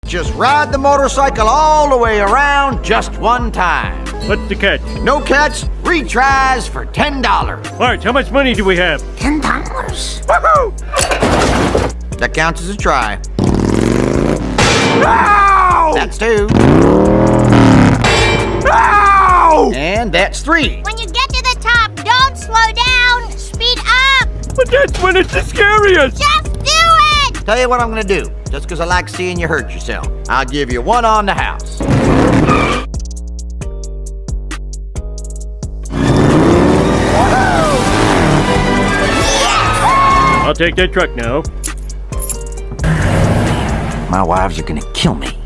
Just ride the motorcycle all the way around just one time. What's the catch? No catch, retries for $10. Marge, how much money do we have? $10. Woohoo! That counts as a try. Ow! That's 2. Ow! And that's 3. When you get to the top, don't slow down. Speed up. But that's when it's the scariest! Just do it. Tell you what I'm gonna do, just because I like seeing you hurt yourself. I'll give you 1 on the house. I'll take that truck now. My wives are gonna kill me.